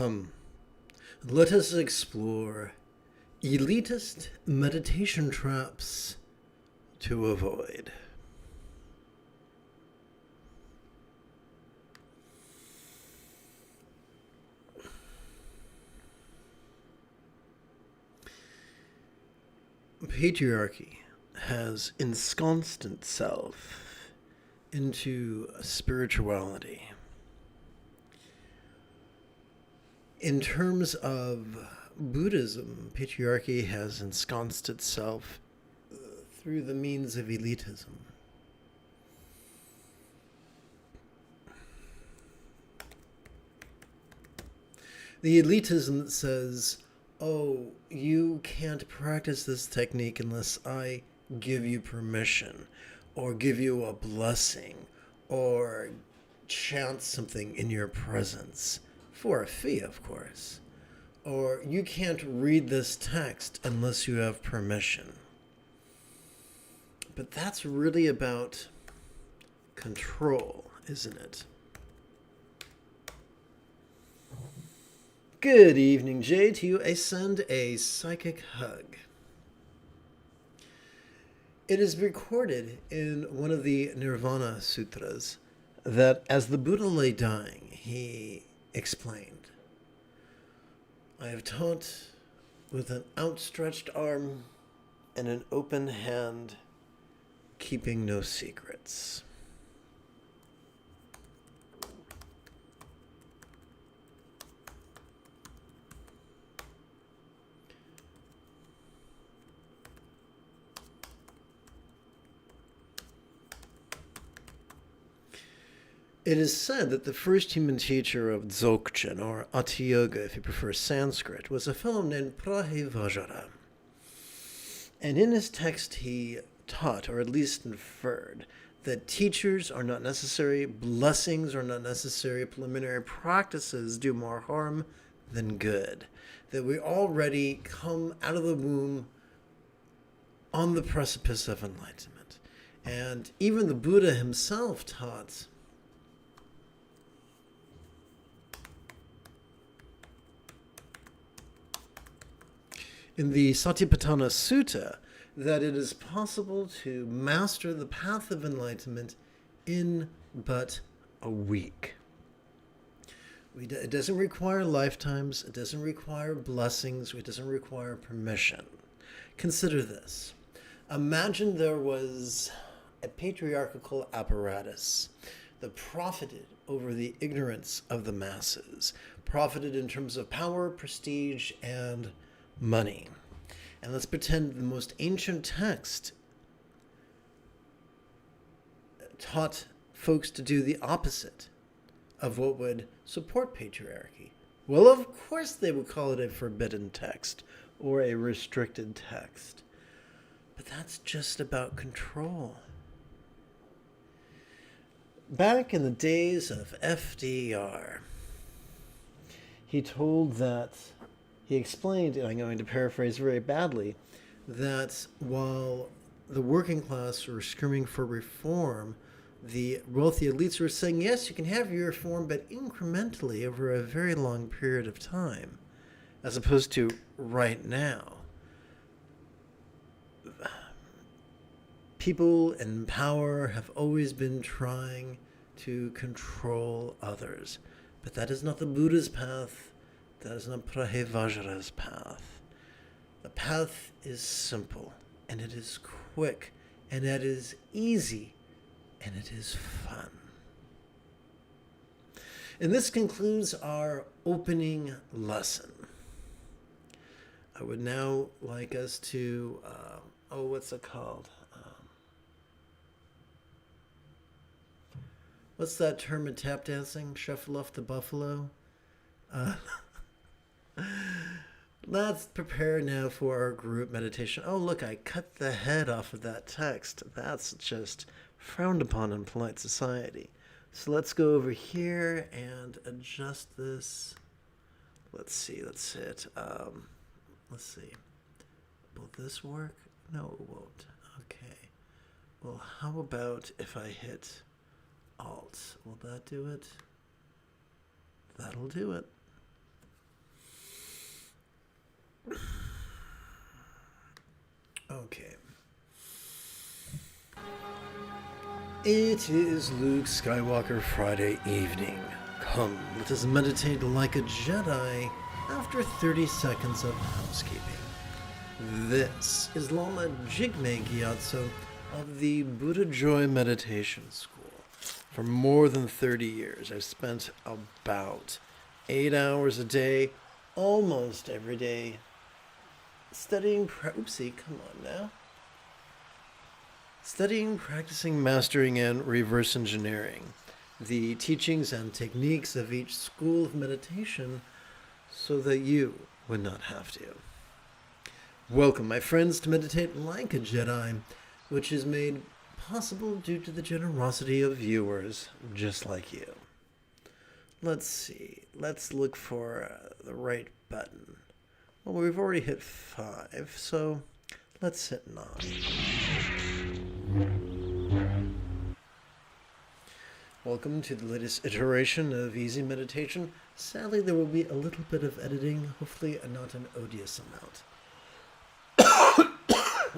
Come, let us explore elitist meditation traps to avoid. Patriarchy has ensconced itself into spirituality. In terms of Buddhism, patriarchy has ensconced itself through the means of elitism. The elitism that says, oh, you can't practice this technique unless I give you permission, or give you a blessing, or chant something in your presence, for a fee, of course. Or you can't read this text unless you have permission. But that's really about control, isn't it? Good evening, Jay. To you, I send a psychic hug. It is recorded in one of the Nirvana Sutras that as the Buddha lay dying, he explained, I have taught with an outstretched arm and an open hand, keeping no secrets. It is said that the first human teacher of Dzogchen, or Ati Yoga if you prefer Sanskrit, was a fellow named Prahevajara. And in his text he taught, or at least inferred, that teachers are not necessary, blessings are not necessary, preliminary practices do more harm than good. That we already come out of the womb on the precipice of enlightenment. And even the Buddha himself taught in the Satipatthana Sutta that it is possible to master the path of enlightenment in but a week. It doesn't require lifetimes, it doesn't require blessings, it doesn't require permission. Consider this. Imagine there was a patriarchal apparatus that profited over the ignorance of the masses, profited in terms of power, prestige, and money. And let's pretend the most ancient text taught folks to do the opposite of what would support patriarchy. Well, of course they would call it a forbidden text or a restricted text. But that's just about control. Back in the days of FDR, he explained, and I'm going to paraphrase very badly, that while the working class were screaming for reform, the wealthy elites were saying, yes, you can have your reform, but incrementally over a very long period of time, as opposed to right now. People in power have always been trying to control others, but that is not the Buddha's path. That is not Prahevajara's path. The path is simple, and it is quick, and it is easy, and it is fun. And this concludes our opening lesson. I would now like us to, what's it called? What's that term in tap dancing? Shuffle off the buffalo? Let's prepare now for our group meditation. Oh, look, I cut the head off of that text. That's just frowned upon in polite society. So let's go over here and adjust this. Let's see, let's hit, let's see. Will this work? No, it won't. Okay. Well, how about if I hit Alt? Will that do it? That'll do it. Okay. It is Luke Skywalker Friday evening. Come, let us meditate like a Jedi after 30 seconds of housekeeping. This is Lama Jigme Gyatso of the Buddha Joy Meditation School. For more than 30 years, I've spent about 8 hours a day, almost every day, studying, practicing, mastering, and reverse engineering the teachings and techniques of each school of meditation so that you would not have to. Welcome, my friends, to Meditate Like a Jedi, which is made possible due to the generosity of viewers just like you. Let's see. Let's look for the right button. Well, we've already hit 5, so let's hit 9. Welcome to the latest iteration of Easy Meditation. Sadly, there will be a little bit of editing, hopefully not an odious amount.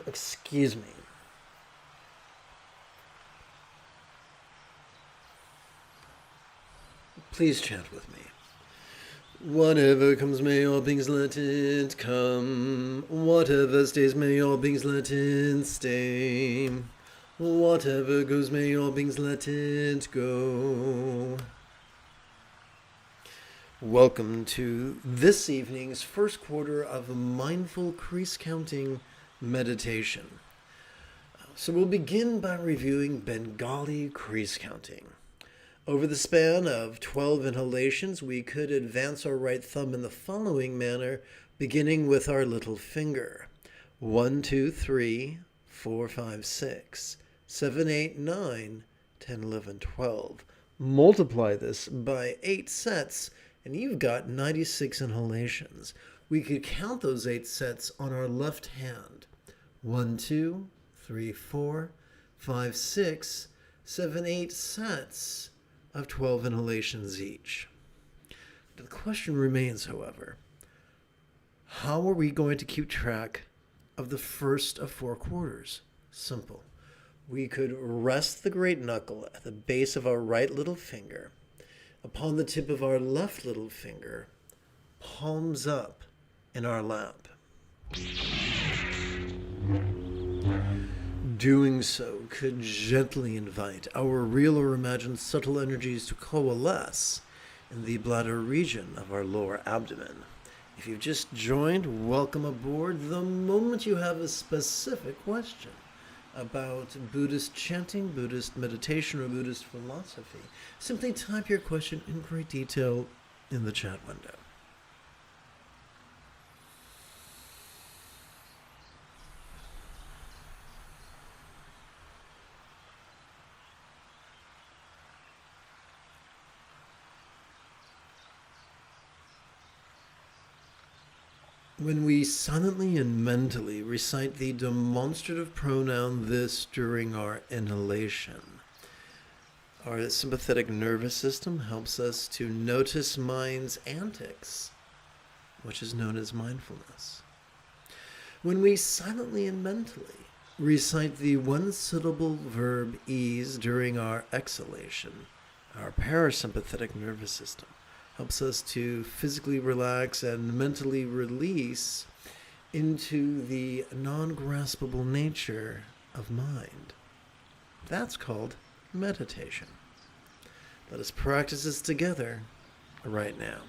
Excuse me. Please chant with me. Whatever comes, may all beings let it come. Whatever stays, may all beings let it stay. Whatever goes, may all beings let it go. Welcome to this evening's first quarter of mindful crease counting meditation. So we'll begin by reviewing Bengali crease counting. Over the span of 12 inhalations, we could advance our right thumb in the following manner, beginning with our little finger. 1, 2, 3, 4, 5, 6, 7, 8, 9, 10, 11, 12. Multiply this by 8 sets, and you've got 96 inhalations. We could count those 8 sets on our left hand. 1, 2, 3, 4, 5, 6, 7, 8 sets of 12 inhalations each. The question remains, however, how are we going to keep track of the first of 4 quarters? Simple. We could rest the great knuckle at the base of our right little finger, upon the tip of our left little finger, palms up in our lap. Doing so could gently invite our real or imagined subtle energies to coalesce in the bladder region of our lower abdomen. If you've just joined, welcome aboard. The moment you have a specific question about Buddhist chanting, Buddhist meditation, or Buddhist philosophy, simply type your question in great detail in the chat window. When we silently and mentally recite the demonstrative pronoun this during our inhalation, our sympathetic nervous system helps us to notice mind's antics, which is known as mindfulness. When we silently and mentally recite the one-syllable verb ease during our exhalation, our parasympathetic nervous system helps us to physically relax and mentally release into the non-graspable nature of mind. That's called meditation. Let us practice this together right now.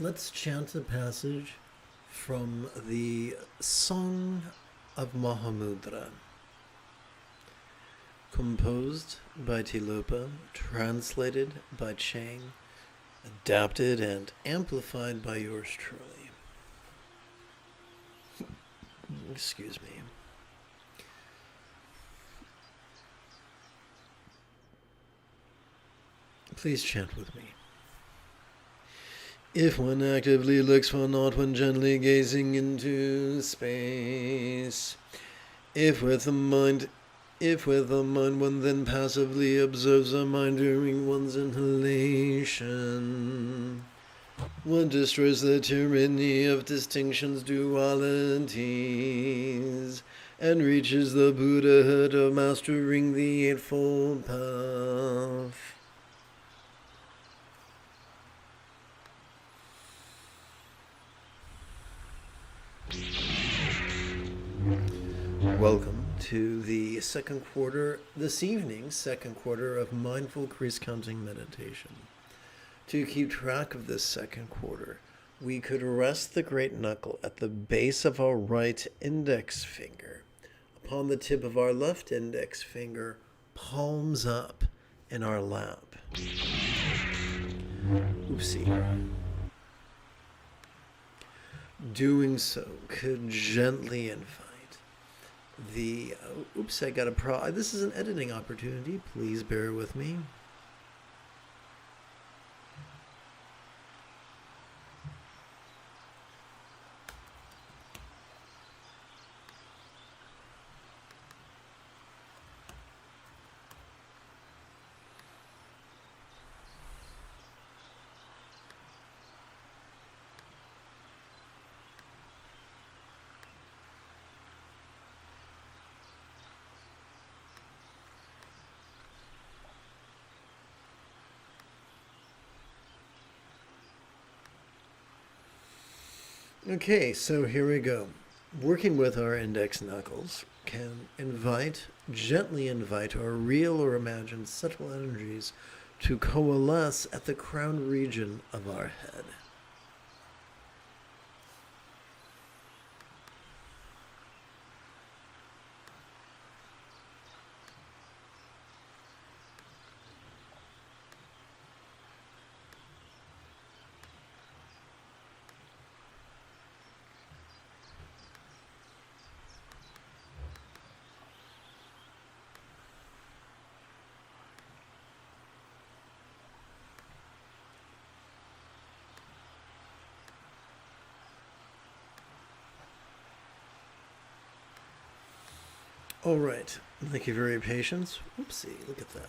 let's chant a passage from the Song of Mahamudra, composed by Tilopa, translated by Chang, adapted and amplified by yours truly. Excuse me. Please chant with me. If one actively looks for naught when gently gazing into space, if with the mind one then passively observes the mind during one's inhalation, one destroys the tyranny of distinctions, dualities, and reaches the Buddhahood of mastering the Eightfold Path. Welcome to the second quarter, this evening's second quarter of Mindful Crease Counting Meditation. To keep track of this second quarter, we could rest the great knuckle at the base of our right index finger, upon the tip of our left index finger, palms up in our lap. Oopsie. Doing so could gently invite the... oops, I got a this is an editing opportunity. Please bear with me. Okay, so here we go. Working with our index knuckles can gently invite our real or imagined subtle energies to coalesce at the crown region of our head. All right. Thank you for your patience. Oopsie, look at that.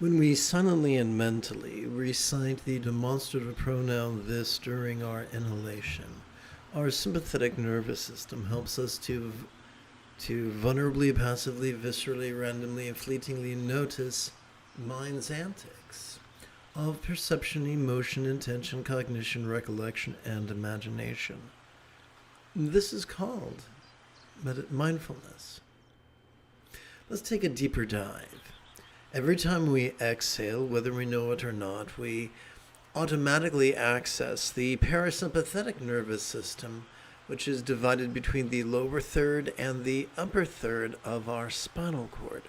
When we silently and mentally recite the demonstrative pronoun this during our inhalation, our sympathetic nervous system helps us to vulnerably, passively, viscerally, randomly, and fleetingly notice mind's antics of perception, emotion, intention, cognition, recollection, and imagination. This is called mindfulness. Let's take a deeper dive. Every time we exhale, whether we know it or not, we automatically access the parasympathetic nervous system, which is divided between the lower third and the upper third of our spinal cord.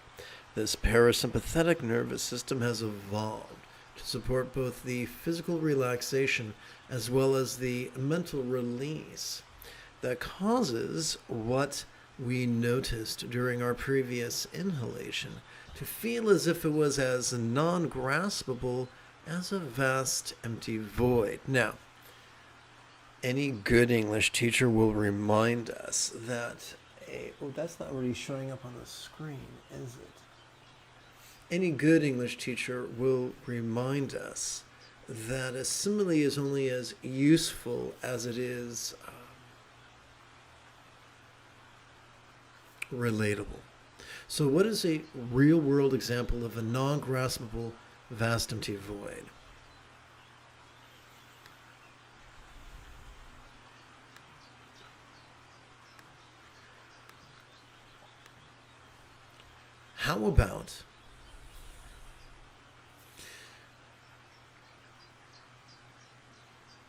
This parasympathetic nervous system has evolved to support both the physical relaxation as well as the mental release that causes what we noticed during our previous inhalation to feel as if it was as non-graspable as a vast empty void. Now, any good English teacher will remind us that that's not really showing up on the screen, is it? any good English teacher will remind us that a simile is only as useful as it is relatable. So what is a real-world example of a non-graspable vast empty void? How about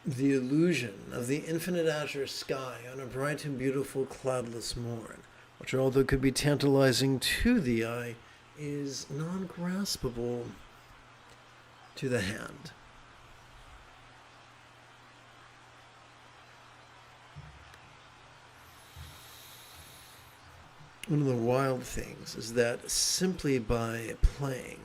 the illusion of the infinite azure sky on a bright and beautiful cloudless morn, which, although could be tantalizing to the eye, is non-graspable to the hand? One of the wild things is that simply by playing,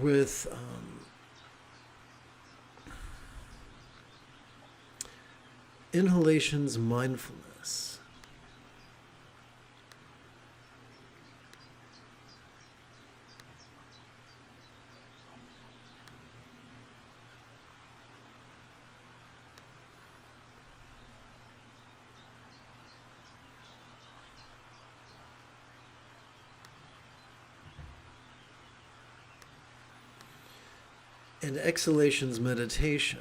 with inhalations mindfulness, and exhalations meditation,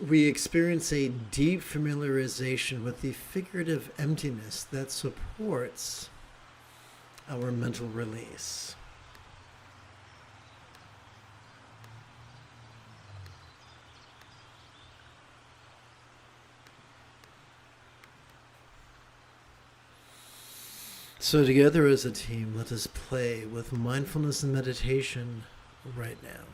we experience a deep familiarization with the figurative emptiness that supports our mental release. So together as a team, let us play with mindfulness and meditation right now.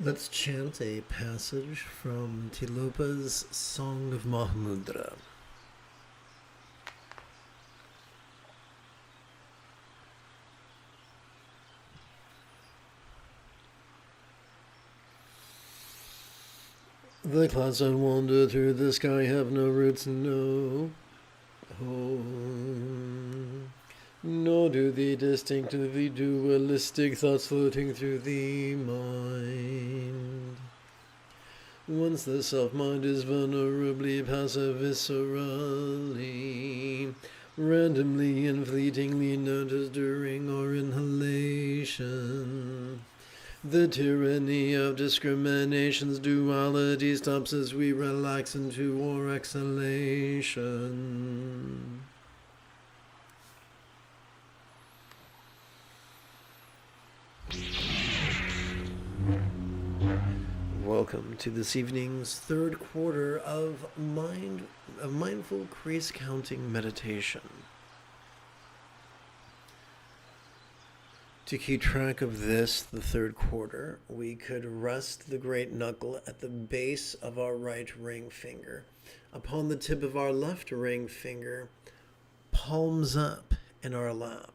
Let's chant a passage from Tilopa's Song of Mahamudra. The clouds that wander through the sky have no roots, no home, nor do the distinctively dualistic thoughts floating through the mind. Once the self-mind is vulnerably passive, viscerally, randomly and fleetingly noticed during our inhalation, the tyranny of discrimination's duality stops as we relax into our exhalation. Welcome to this evening's third quarter of mindful crease counting meditation. To keep track of this, the third quarter, we could rest the great knuckle at the base of our right ring finger, upon the tip of our left ring finger, palms up in our lap.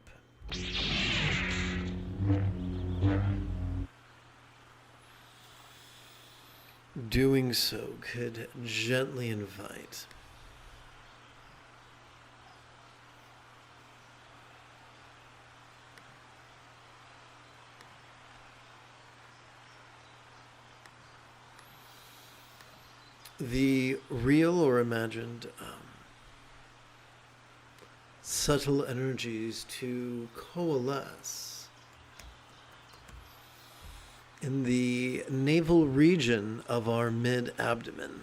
Doing so could gently invite the real or imagined subtle energies to coalesce in the navel region of our mid-abdomen.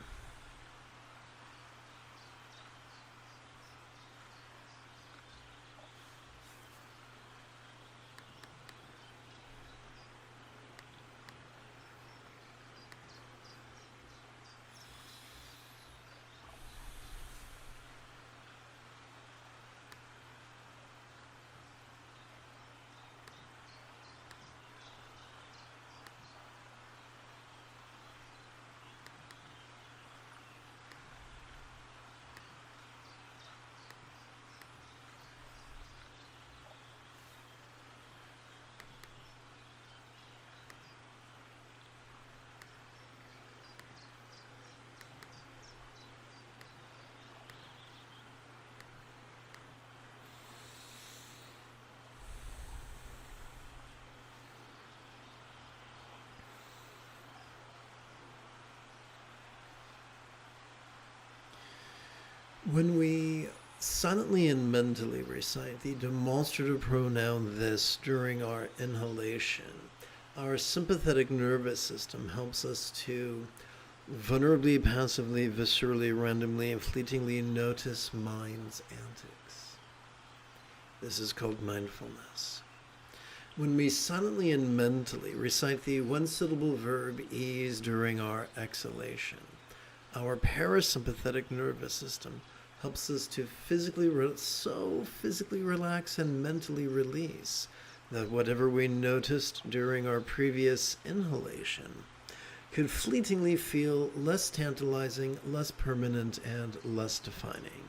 When we silently and mentally recite the demonstrative pronoun this during our inhalation, our sympathetic nervous system helps us to vulnerably, passively, viscerally, randomly, and fleetingly notice mind's antics. This is called mindfulness. When we silently and mentally recite the one-syllable verb ease during our exhalation, our parasympathetic nervous system helps us to physically relax and mentally release that whatever we noticed during our previous inhalation could fleetingly feel less tantalizing, less permanent, and less defining.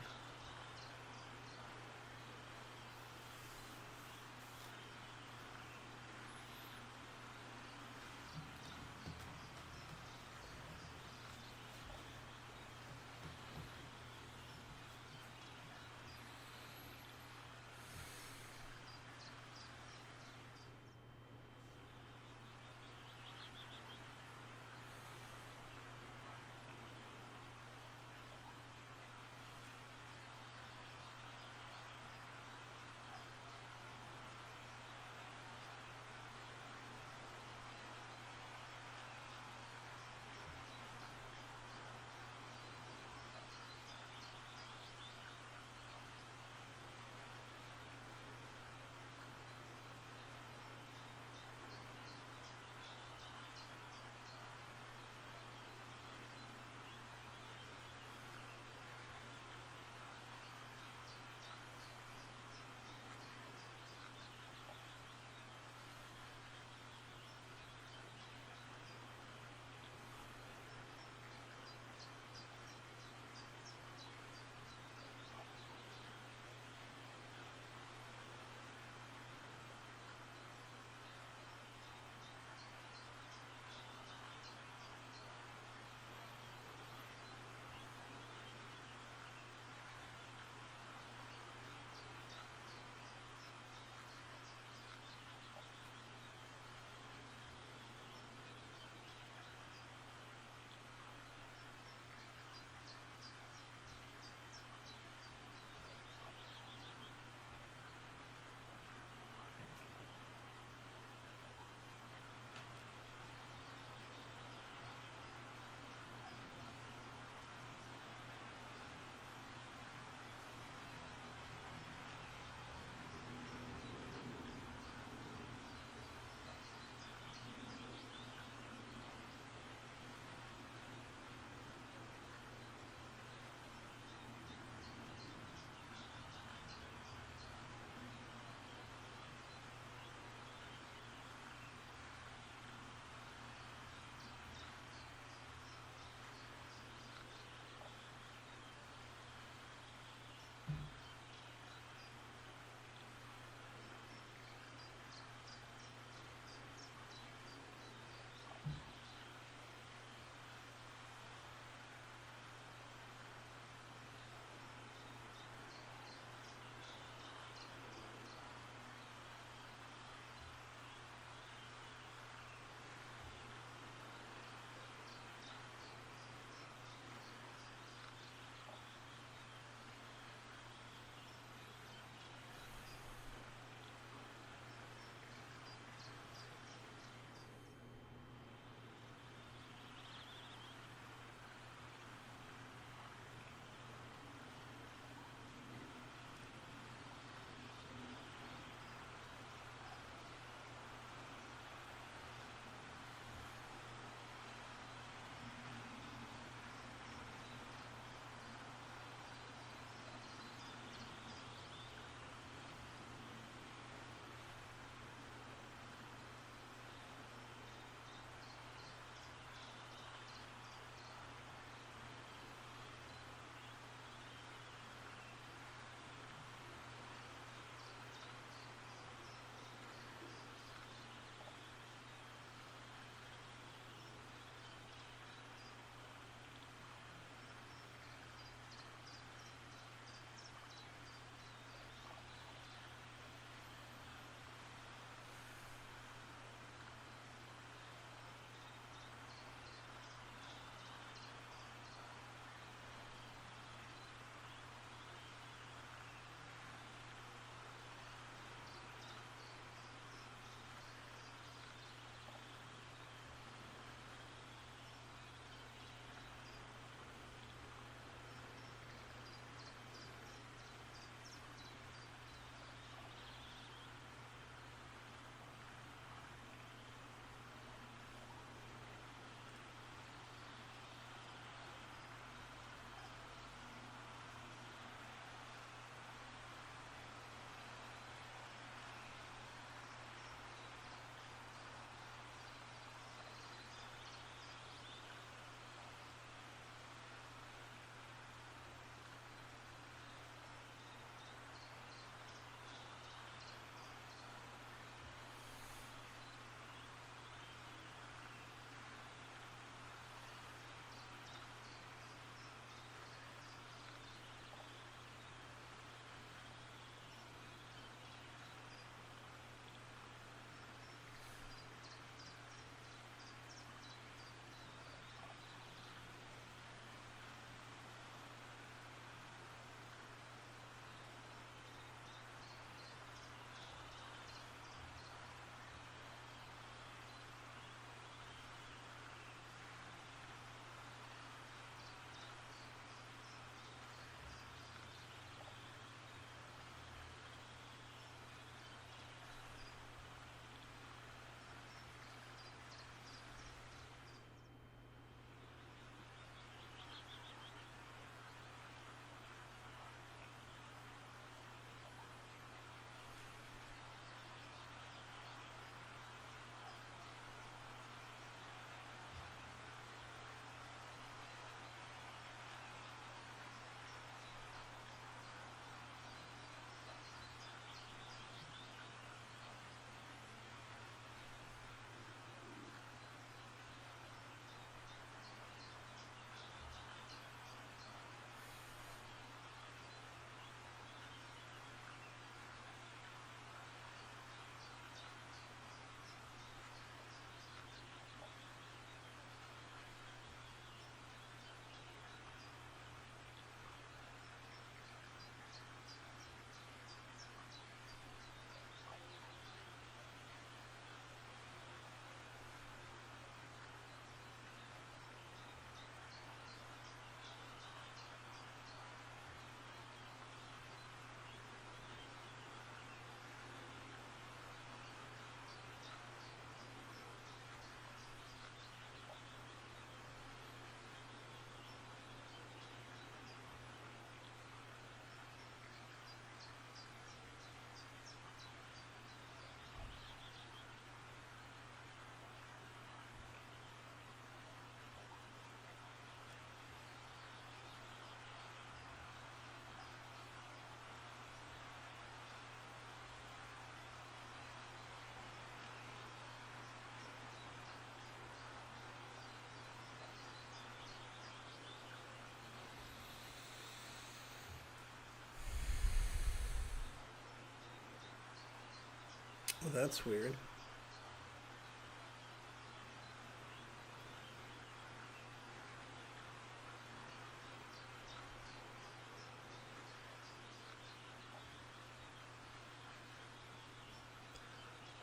that's weird.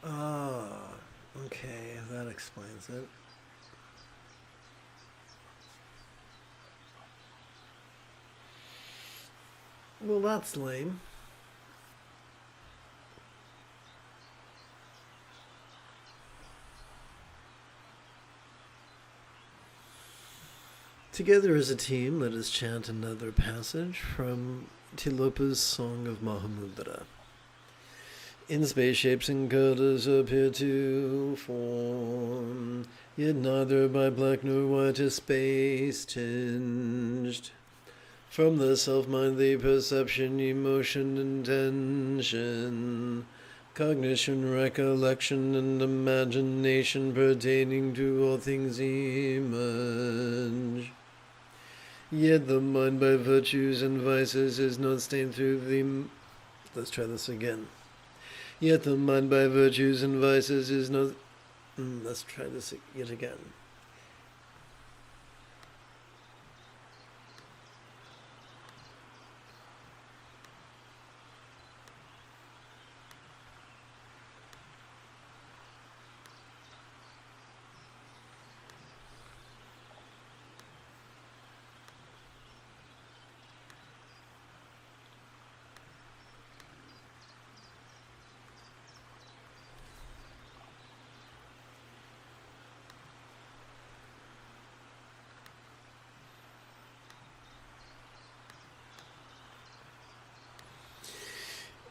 Ah, okay, that explains it. Well, that's lame. Together as a team, let us chant another passage from Tilopa's Song of Mahamudra. In space shapes and colors appear to form, yet neither by black nor white is space tinged. From the self-mind, the perception, emotion, intention, cognition, recollection, and imagination pertaining to all things emerge. Yet the mind by virtues and vices is not stained through the... Let's try this again. Yet the mind by virtues and vices is not... Let's try this yet again.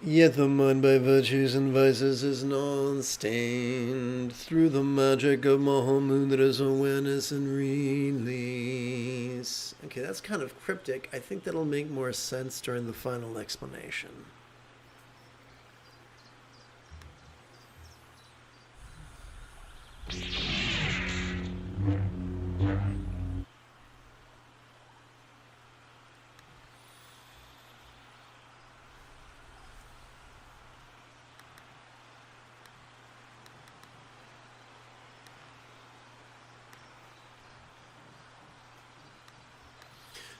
Yet the mind by virtues and vices is non-stained through the magic of Mahamudra's awareness and release. Okay, that's kind of cryptic. I think that'll make more sense during the final explanation.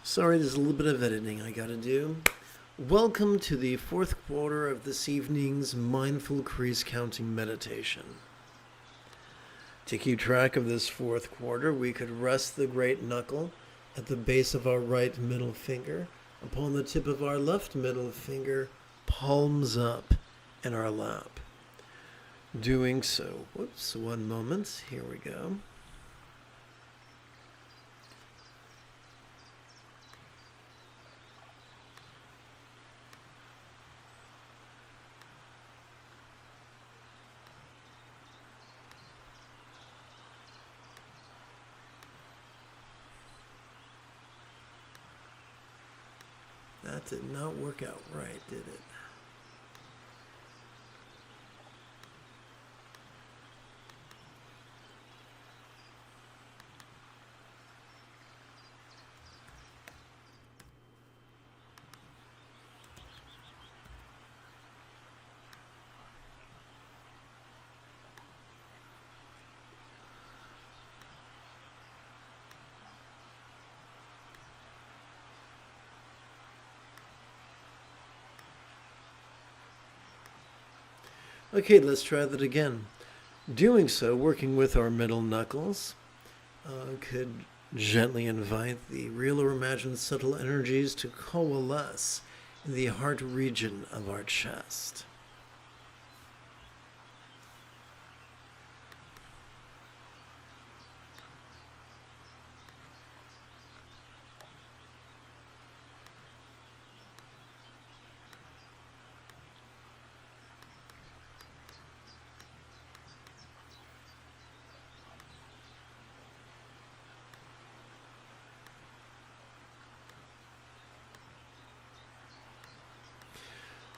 Sorry, there's a little bit of editing I gotta do. Welcome to the fourth quarter of this evening's Mindful Crease Counting Meditation. To keep track of this fourth quarter, we could rest the great knuckle at the base of our right middle finger upon the tip of our left middle finger, palms up in our lap. Doing so, whoops, one moment, here we go. That did not work out right, did it? Okay, let's try that again. Doing so, working with our middle knuckles, could gently invite the real or imagined subtle energies to coalesce in the heart region of our chest.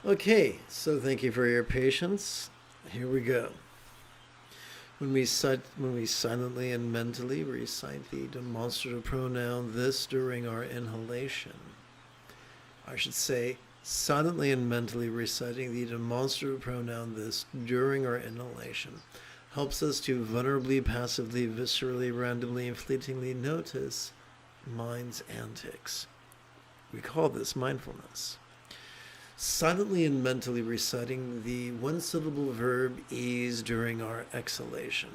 Okay, so thank you for your patience. Here we go. When we silently and mentally recite the demonstrative pronoun this during our inhalation, I should say Silently and mentally reciting the demonstrative pronoun this during our inhalation helps us to vulnerably, passively, viscerally, randomly, and fleetingly notice mind's antics. We call this mindfulness. Silently and mentally reciting the one-syllable verb ease during our exhalation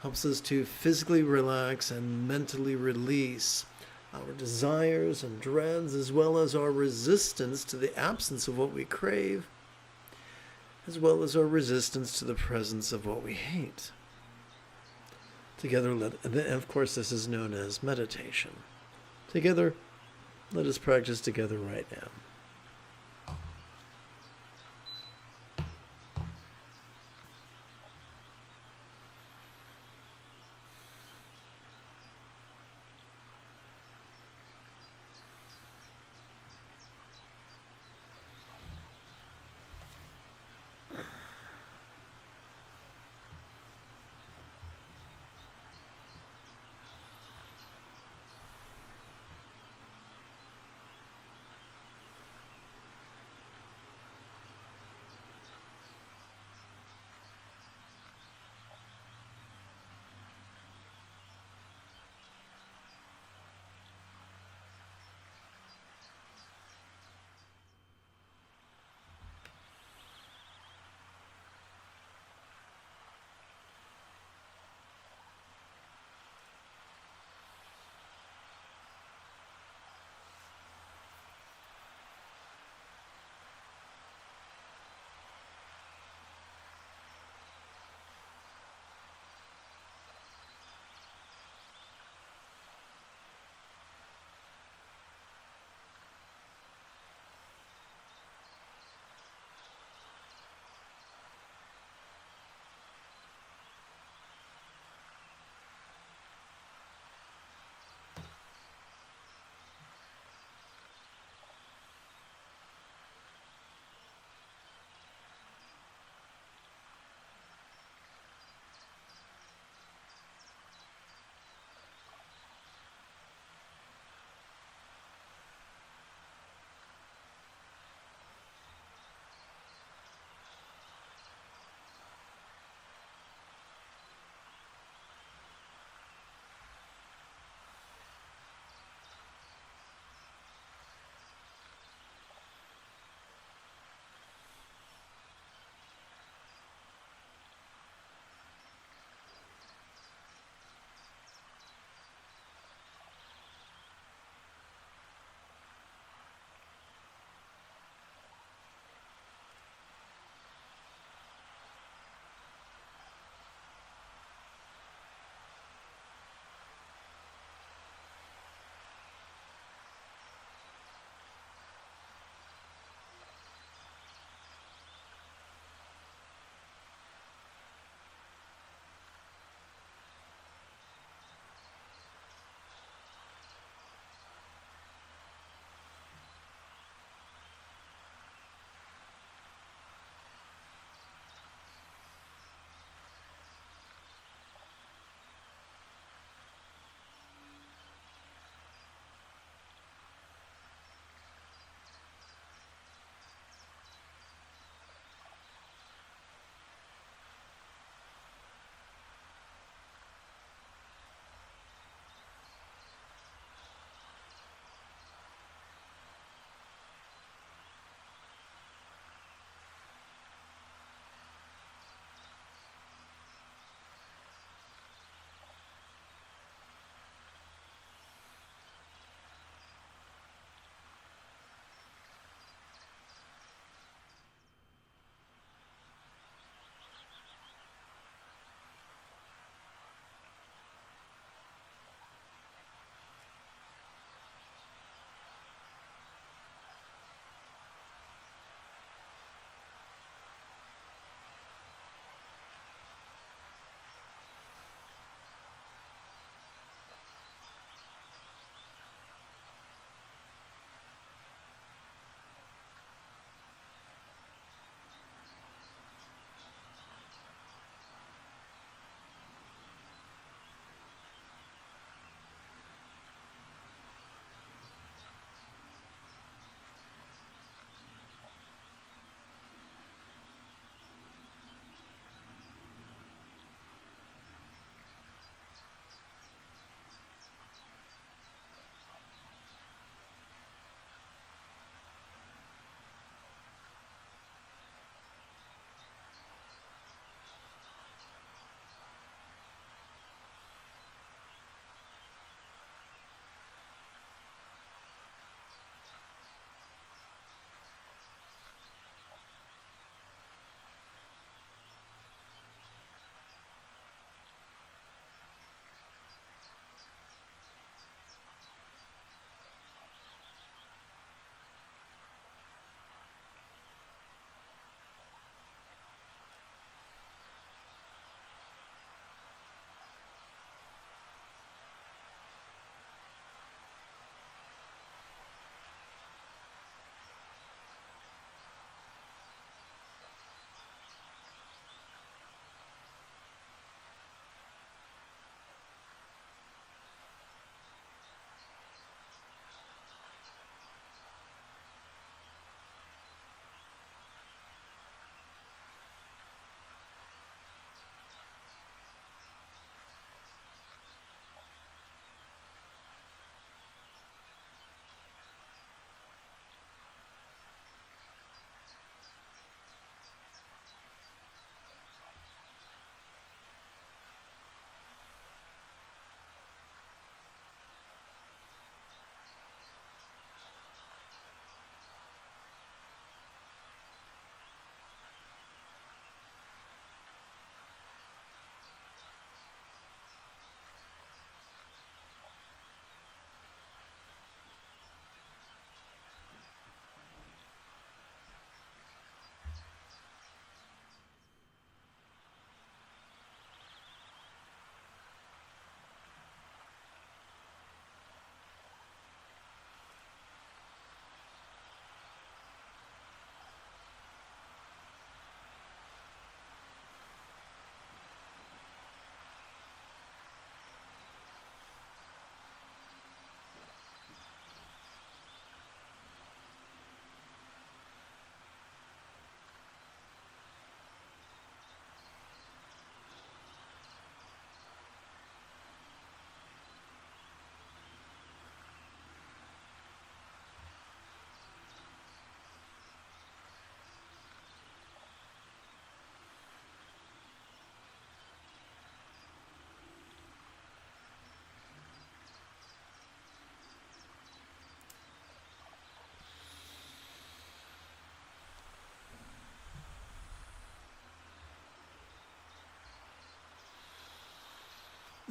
helps us to physically relax and mentally release our desires and dreads, as well as our resistance to the absence of what we crave, as well as our resistance to the presence of what we hate. Together, and of course, this is known as meditation. Together, let us practice together right now.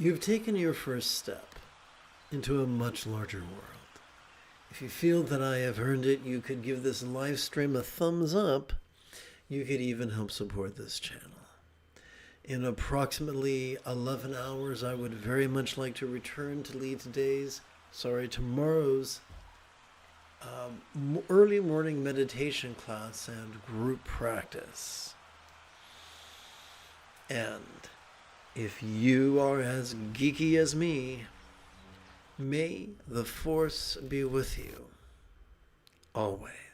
You've taken your first step into a much larger world. If you feel that I have earned it, you could give this live stream a thumbs up. You could even help support this channel. In approximately 11 hours, I would very much like to return to lead tomorrow's early morning meditation class and group practice. And if you are as geeky as me, may the force be with you always.